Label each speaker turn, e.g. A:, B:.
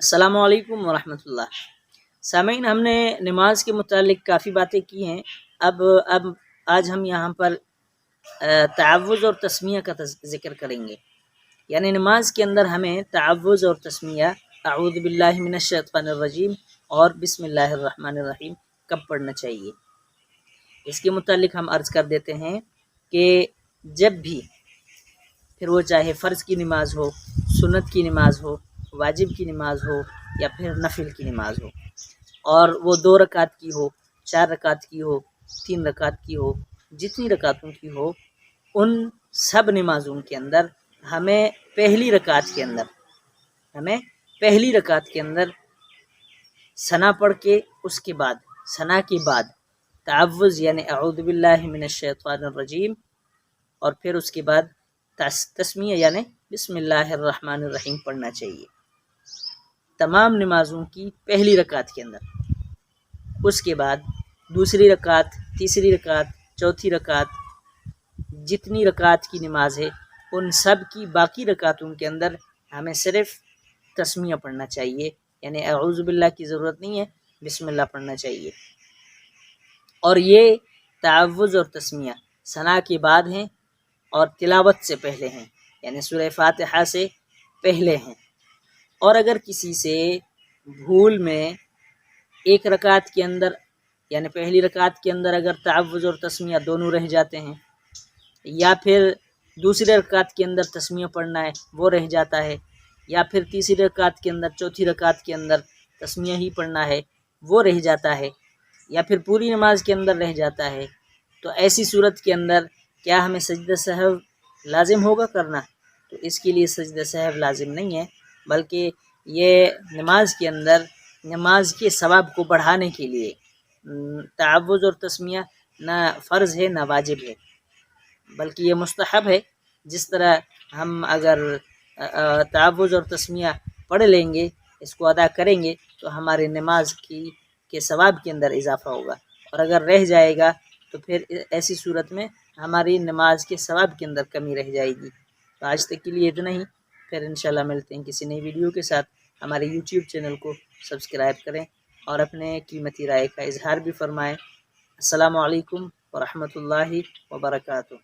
A: السلام علیکم ورحمۃ اللہ۔ سامعین، ہم نے نماز کے متعلق کافی باتیں کی ہیں۔ اب آج ہم یہاں پر تعوذ اور تسمیہ کا ذکر کریں گے۔ یعنی نماز کے اندر ہمیں تعوذ اور تسمیہ اعوذ باللہ من الشیطان الرجیم اور بسم اللہ الرحمن الرحیم کب پڑھنا چاہیے، اس کے متعلق ہم عرض کر دیتے ہیں کہ جب بھی، پھر وہ چاہے فرض کی نماز ہو، سنت کی نماز ہو، واجب کی نماز ہو یا پھر نفل کی نماز ہو، اور وہ 2 رکعت کی ہو، 4 رکعت کی ہو، 3 رکعت کی ہو، جتنی رکعتوں کی ہو، ان سب نمازوں کے اندر ہمیں پہلی رکعت کے اندر ثنا پڑھ کے اس کے بعد ثنا کے بعد تعوذ یعنی اعوذ باللہ من الشیطان الرجیم، اور پھر اس کے بعد تسمیہ یعنی بسم اللہ الرحمن الرحیم پڑھنا چاہیے تمام نمازوں کی پہلی رکعت کے اندر۔ اس کے بعد دوسری رکعت، تیسری رکعت، چوتھی رکعت، جتنی رکعت کی نماز ہے ان سب کی باقی رکعتوں کے اندر ہمیں صرف تسمیہ پڑھنا چاہیے، یعنی اعوذ باللہ کی ضرورت نہیں ہے، بسم اللہ پڑھنا چاہیے۔ اور یہ تعوذ اور تسمیہ ثنا کے بعد ہیں اور تلاوت سے پہلے ہیں، یعنی سورہ فاتحہ سے پہلے ہیں۔ اور اگر کسی سے بھول میں ایک رکعت کے اندر، یعنی پہلی رکعت کے اندر اگر تعوذ اور تسمیہ دونوں رہ جاتے ہیں، یا پھر دوسری رکعت کے اندر تسمیہ پڑھنا ہے وہ رہ جاتا ہے، یا پھر تیسری رکعت کے اندر، چوتھی رکعت کے اندر تسمیہ ہی پڑھنا ہے وہ رہ جاتا ہے، یا پھر پوری نماز کے اندر رہ جاتا ہے، تو ایسی صورت کے اندر کیا ہمیں سجدہ سہو لازم ہوگا کرنا؟ تو اس کے لیے سجدہ سہو لازم نہیں ہے، بلکہ یہ نماز کے اندر نماز کے ثواب کو بڑھانے کے لیے تعوذ اور تسمیہ نہ فرض ہے نہ واجب ہے، بلکہ یہ مستحب ہے۔ جس طرح ہم اگر تعوذ اور تسمیہ پڑھ لیں گے، اس کو ادا کریں گے، تو ہمارے نماز کے ثواب کے اندر اضافہ ہوگا، اور اگر رہ جائے گا تو پھر ایسی صورت میں ہماری نماز کے ثواب کے اندر کمی رہ جائے گی۔ تو آج تک کے لیے اتنا ہی، پھر انشاءاللہ ملتے ہیں کسی نئی ویڈیو کے ساتھ۔ ہمارے یوٹیوب چینل کو سبسکرائب کریں اور اپنے قیمتی رائے کا اظہار بھی فرمائیں۔ السلام علیکم ورحمۃ اللہ وبرکاتہ۔